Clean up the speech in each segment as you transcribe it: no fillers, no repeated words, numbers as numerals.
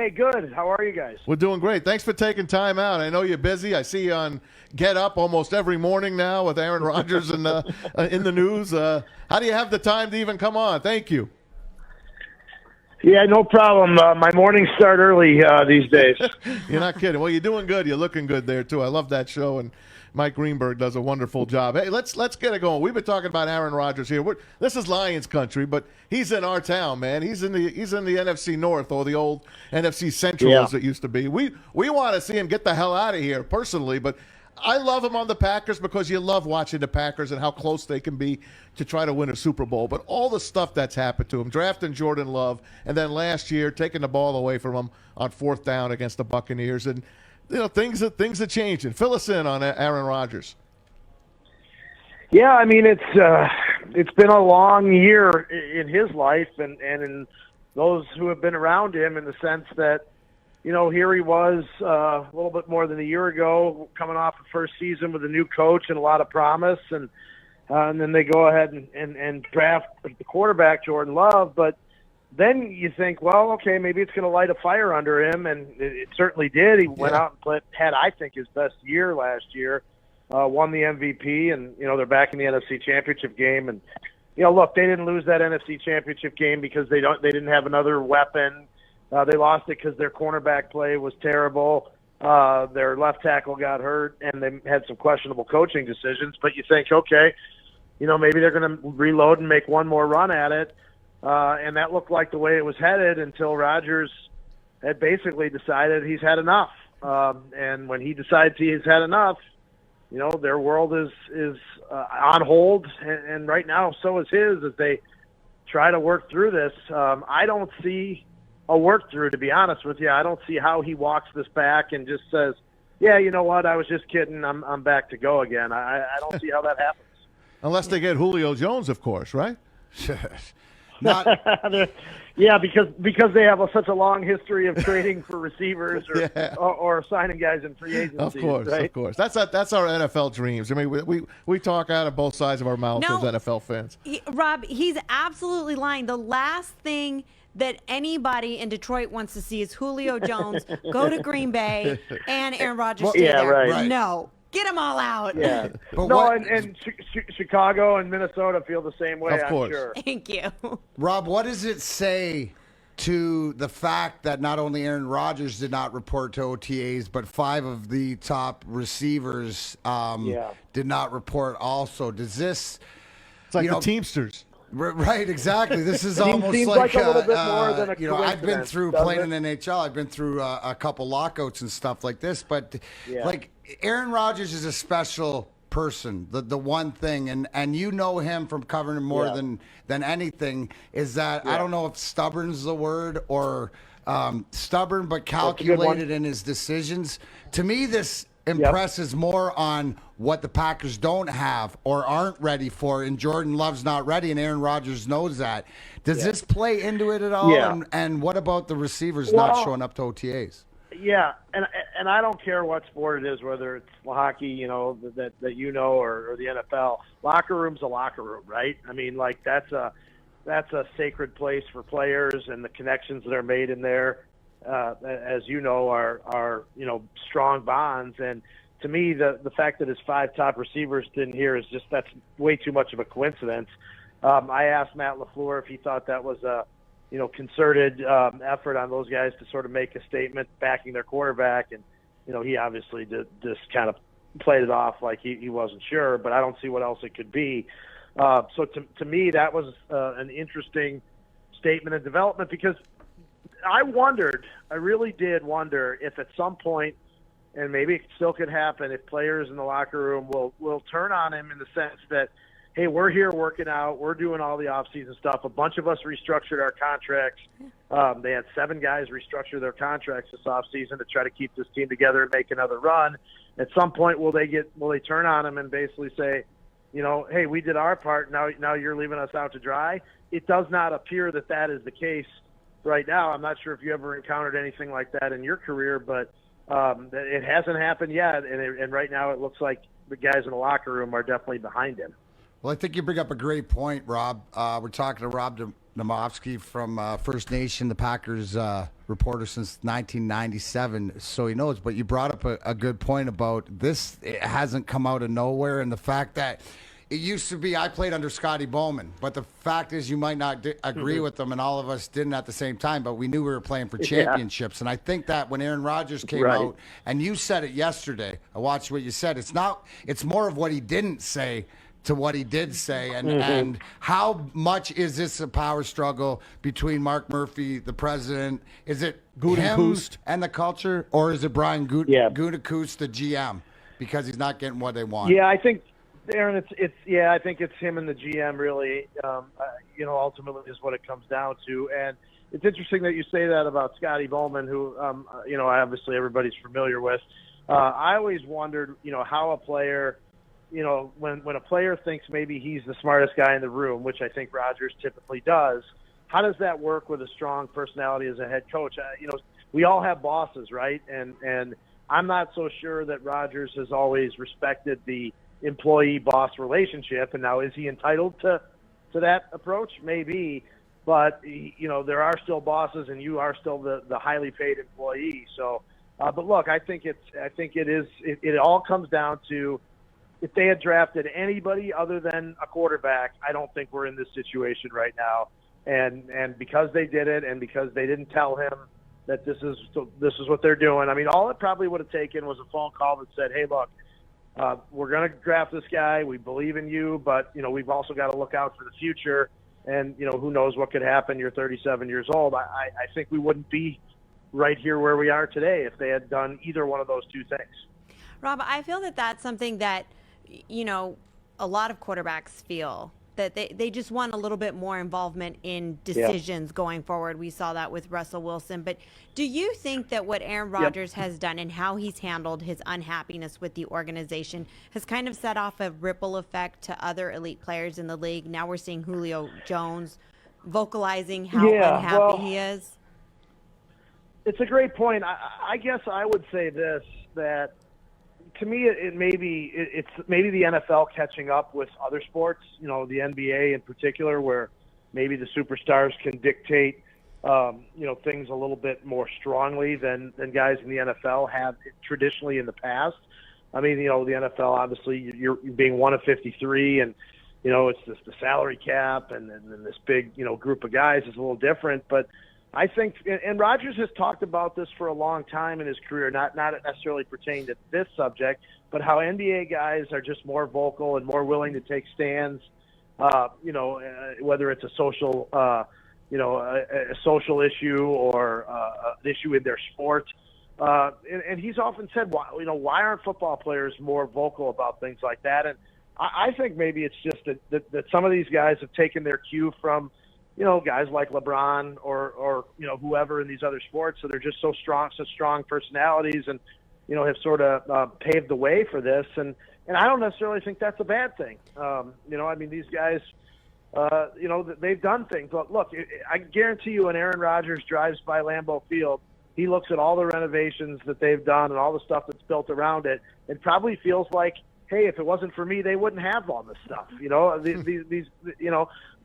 Hey, good. How are you guys? We're doing great. Thanks for taking time out. I know you're busy. I see you on Get Up almost every morning now with Aaron Rodgers in the news. How do you have the time to even come on? Thank you. Yeah, no problem. My mornings start early these days. You're not kidding. Well, you're doing good. You're looking good there, too. I love that show, and Mike Greenberg does a wonderful job. Hey, let's get it going. We've been talking about Aaron Rodgers here. This is Lions country, but he's in our town, man. He's in the NFC North, or the old NFC Central as it used to be. We want to see him get the hell out of here personally, but I love him on the Packers because you love watching the Packers and how close they can be to try to win a Super Bowl. But all the stuff that's happened to him, drafting Jordan Love, and then last year taking the ball away from him on fourth down against the Buccaneers, and things are changing. Fill us in on Aaron Rodgers. Yeah, I mean it's been a long year in his life and in those who have been around him, in the sense that, here he was a little bit more than a year ago, coming off the first season with a new coach and a lot of promise, and then they go ahead and draft the quarterback, Jordan Love. But then you think, well, okay, maybe it's going to light a fire under him, and it certainly did. He went out and had, I think, his best year last year, won the MVP, and, they're back in the NFC Championship game. And, look, they didn't lose that NFC Championship game because they didn't have another weapon. They lost it because their cornerback play was terrible. Their left tackle got hurt, and they had some questionable coaching decisions. But you think, okay, maybe they're going to reload and make one more run at it. And that looked like the way it was headed until Rodgers had basically decided he's had enough. And when he decides he's had enough, their world is on hold. And right now, so is his, as they try to work through this. I don't see a work through, to be honest with you. I don't see how he walks this back and just says, yeah, you know what, I was just kidding, I'm back to go again. I don't see how that happens. Unless they get Julio Jones, of course, right? Yeah, because they have such a long history of trading for receivers or signing guys in free agency. Of course, right? Of course. That's our NFL dreams. I mean, we talk out of both sides of our mouths as NFL fans. Rob, he's absolutely lying. The last thing that anybody in Detroit wants to see is Julio Jones go to Green Bay and Aaron Rodgers stay there. Right. No. Get them all out. Yeah. And Chicago and Minnesota feel the same way, of course. I'm sure. Thank you. Rob, what does it say to the fact that not only Aaron Rodgers did not report to OTAs, but 5 of the top receivers did not report also? Does this... It's like the Teamsters. Right, exactly. This is almost seems like a little bit more than a coincidence. I've been through playing in NHL. I've been through a couple lockouts and stuff like this, but Aaron Rodgers is a special person. The one thing, and you know him from covering him more than anything, is that I don't know if stubborn is the word, or stubborn but calculated in his decisions. To me, this impresses more on what the Packers don't have or aren't ready for, and Jordan Love's not ready, and Aaron Rodgers knows that. Does this play into it at all? Yeah. And what about the receivers not showing up to OTAs? Yeah, and I don't care what sport it is, whether it's hockey, or the NFL. Locker room's a locker room, right? I mean, like that's a sacred place for players, and the connections that are made in there, as you know, are strong bonds. And to me, the fact that his 5 top receivers didn't hear that's way too much of a coincidence. I asked Matt LaFleur if he thought that was a concerted effort on those guys to sort of make a statement backing their quarterback, and he obviously just kind of played it off like he wasn't sure. But I don't see what else it could be. So to me, that was an interesting statement and development, because I really did wonder if at some point, and maybe it still could happen, if players in the locker room will turn on him in the sense that, hey, we're here working out, we're doing all the off-season stuff. A bunch of us restructured our contracts. They had 7 guys restructure their contracts this off-season to try to keep this team together and make another run. At some point, will they turn on him and basically say, hey, we did our part, now you're leaving us out to dry? It does not appear that is the case right now. I'm not sure if you ever encountered anything like that in your career, but it hasn't happened yet, and right now it looks like the guys in the locker room are definitely behind him. Well, I think you bring up a great point, Rob. We're talking to Rob Demovsky from First Nation, the Packers reporter since 1997, so he knows. But you brought up a good point about this. It hasn't come out of nowhere, and the fact that it used to be I played under Scotty Bowman, but the fact is you might not agree with them, and all of us didn't at the same time, but we knew we were playing for championships. And I think that when Aaron Rodgers came out, and you said it yesterday, I watched what you said, it's more of what he didn't say to what he did say, and how much is this a power struggle between Mark Murphy, the president? Is it him and the culture, or is it Brian Gutekunst, the GM, because he's not getting what they want? Yeah, I think, Aaron, I think it's him and the GM really, ultimately is what it comes down to. And it's interesting that you say that about Scotty Bowman, who, obviously everybody's familiar with. I always wondered, how a player, when a player thinks maybe he's the smartest guy in the room, which I think Rodgers typically does, how does that work with a strong personality as a head coach? We all have bosses, right? And I'm not so sure that Rodgers has always respected the employee-boss relationship, and now is he entitled to that approach? Maybe, but there are still bosses, and you are still the highly paid employee. So, but look, I think it all comes down to, if they had drafted anybody other than a quarterback, I don't think we're in this situation right now. And because they did it, and because they didn't tell him that this is what they're doing. I mean, all it probably would have taken was a phone call that said, "Hey, look, we're going to draft this guy. We believe in you, but, we've also got to look out for the future. And, who knows what could happen. You're 37 years old." I think we wouldn't be right here where we are today if they had done either one of those two things. Rob, I feel that that's something that, a lot of quarterbacks feel, that they just want a little bit more involvement in decisions going forward. We saw that with Russell Wilson. But do you think that what Aaron Rodgers has done and how he's handled his unhappiness with the organization has kind of set off a ripple effect to other elite players in the league? Now we're seeing Julio Jones vocalizing how unhappy he is. It's a great point. I guess I would say this, that to me, it's maybe the NFL catching up with other sports, the NBA in particular, where maybe the superstars can dictate, things a little bit more strongly than guys in the NFL have traditionally in the past. I mean, the NFL, obviously, you're being one of 53, and, it's just the salary cap, and then this big, group of guys is a little different. But I think, and Rodgers has talked about this for a long time in his career, not necessarily pertaining to this subject, but how NBA guys are just more vocal and more willing to take stands, whether it's a social, a social issue or an issue in their sport. And he's often said, why aren't football players more vocal about things like that? And I think maybe it's just that some of these guys have taken their cue from, guys like LeBron or whoever in these other sports. So they're just such strong personalities, and, have sort of paved the way for this. And I don't necessarily think that's a bad thing. These guys, they've done things. Look, I guarantee you, when Aaron Rodgers drives by Lambeau Field, he looks at all the renovations that they've done and all the stuff that's built around it, and probably feels like, hey, if it wasn't for me, they wouldn't have all this stuff. These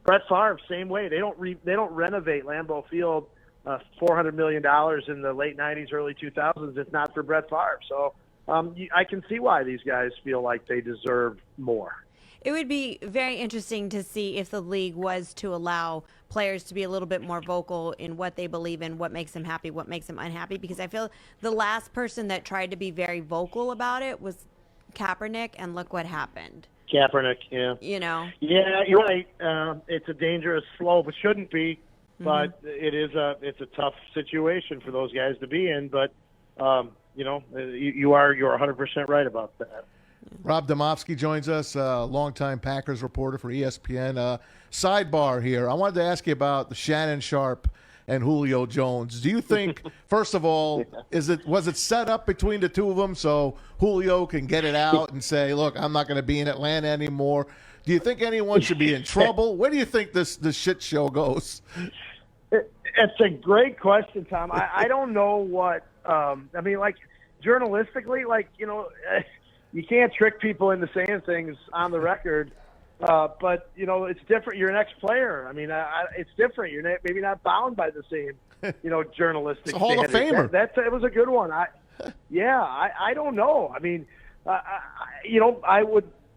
Brett Favre, same way. They don't renovate Lambeau Field $400 million in the late 90s, early 2000s. If not for Brett Favre. So I can see why these guys feel like they deserve more. It would be very interesting to see if the league was to allow players to be a little bit more vocal in what they believe in, what makes them happy, what makes them unhappy, because I feel the last person that tried to be very vocal about it was Kaepernick, and look what happened. Kaepernick, yeah. Yeah, you're right. It's a dangerous slope. It shouldn't be, but it's a tough situation for those guys to be in. But you're 100% right about that. Rob Demovsky joins us, longtime Packers reporter for ESPN. Sidebar here. I wanted to ask you about the Shannon Sharp and Julio Jones. Do you think, first of all, was it set up between the two of them so Julio can get it out and say, look, I'm not going to be in Atlanta anymore? Do you think anyone should be in trouble? Where do you think this shit show goes? It's a great question, Tom. I don't know what journalistically, you can't trick people into saying things on the record. But, it's different. You're an ex-player. I mean, it's different. You're maybe not bound by the same journalistic. It's a Hall of standards. Famer. It was a good one. I don't know. I mean,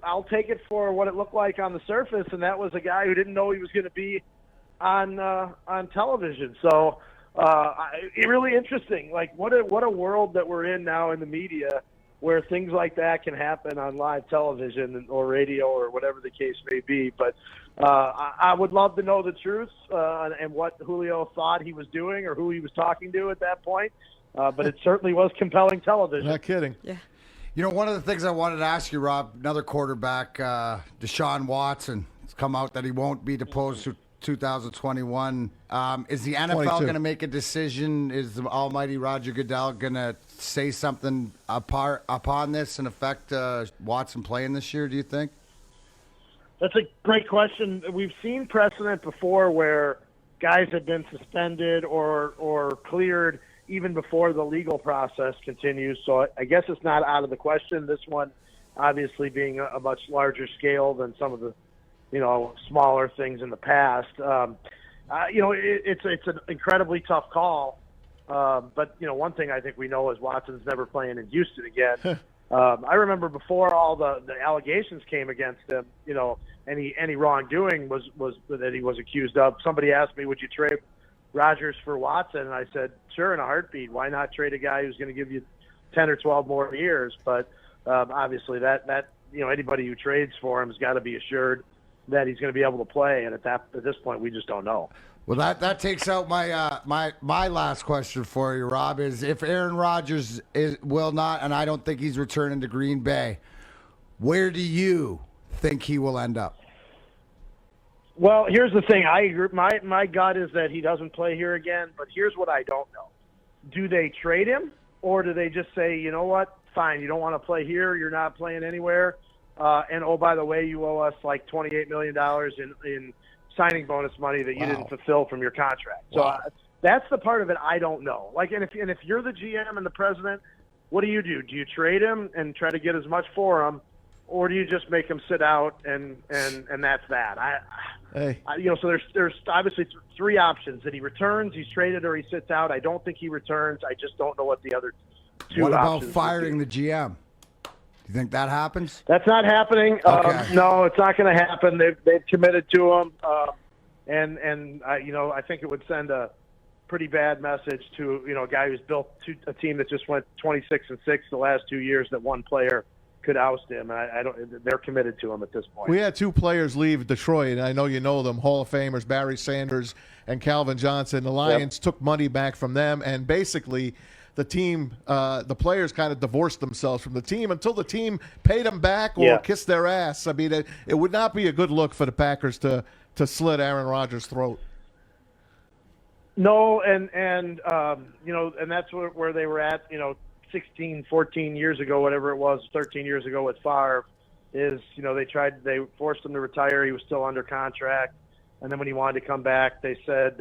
I'll take it for what it looked like on the surface, and that was a guy who didn't know he was going to be on television. So really interesting. Like what a world that we're in now in the media, where things like that can happen on live television or radio or whatever the case may be. But I would love to know the truth and what Julio thought he was doing or who he was talking to at that point. But it certainly was compelling television. Not kidding. Yeah. One of the things I wanted to ask you, Rob, another quarterback, Deshaun Watson, it's come out that he won't be deposed to 2021. Is the NFL going to make a decision? Is the almighty Roger Goodell going to say something upon this and affect Watson playing this year, do you think? That's a great question. We've seen precedent before where guys have been suspended or cleared even before the legal process continues. So I guess it's not out of the question. This one obviously being a much larger scale than some of the smaller things in the past. It's an incredibly tough call. But one thing I think we know is Watson's never playing in Houston again. I remember before all the allegations came against him, any wrongdoing was that he was accused of. Somebody asked me, would you trade Rodgers for Watson? And I said, sure, in a heartbeat. Why not trade a guy who's going to give you 10 or 12 more years? But obviously that anybody who trades for him has got to be assured that he's going to be able to play. And at this point, we just don't know. Well, that takes out my last question for you, Rob, is if Aaron Rodgers will not, and I don't think he's returning to Green Bay, where do you think he will end up? Well, here's the thing. I agree. My gut is that he doesn't play here again, but here's what I don't know. Do they trade him, or do they just say, you know what, fine, you don't want to play here, you're not playing anywhere, and oh, by the way, you owe us like $28 million in signing bonus money that you didn't fulfill from your contract. So that's the part of it I don't know. Like, and if you're the GM and the president, what do you do? Do you trade him and try to get as much for him, or do you just make him sit out and that's that? So there's obviously three options: that he returns, he's traded, or he sits out. I don't think he returns. I just don't know what the other two. What about options firing the GM? Do you think that happens? That's not happening. Okay. No, it's not going to happen. They've committed to him, and I think it would send a pretty bad message to a guy who's built a team that just went 26-6 the last 2 years. That one player could oust him. I don't. They're committed to him at this point. We had two players leave Detroit, and I know you know them, Hall of Famers Barry Sanders and Calvin Johnson. The Lions took money back from them, and basically the team, the players kind of divorced themselves from the team until the team paid them back or kissed their ass. I mean, it would not be a good look for the Packers to slit Aaron Rodgers' throat. No, and that's where they were at, 16, 14 years ago, whatever it was, 13 years ago with Favre, is, they forced him to retire. He was still under contract. And then when he wanted to come back, they said,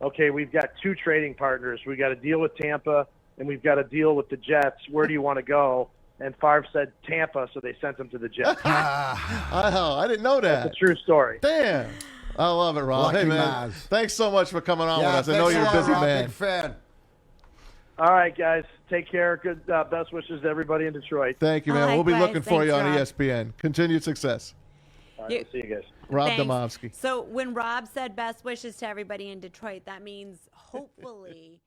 okay, we've got two trading partners. We got to deal with Tampa and we've got to deal with the Jets. Where do you want to go? And Favre said Tampa, so they sent him to the Jets. I didn't know that. It's a true story. Damn. I love it, Rob. Lucky hey, man. Maz. Thanks so much for coming on with us. I know you're a busy Rob, man. Big fan. All right, guys. Take care. Good best wishes to everybody in Detroit. Thank you, man. We'll be looking for you on Thanks, ESPN. Continued success. All right, we'll see you guys. Rob Thanks. Demovsky. So when Rob said best wishes to everybody in Detroit, that means hopefully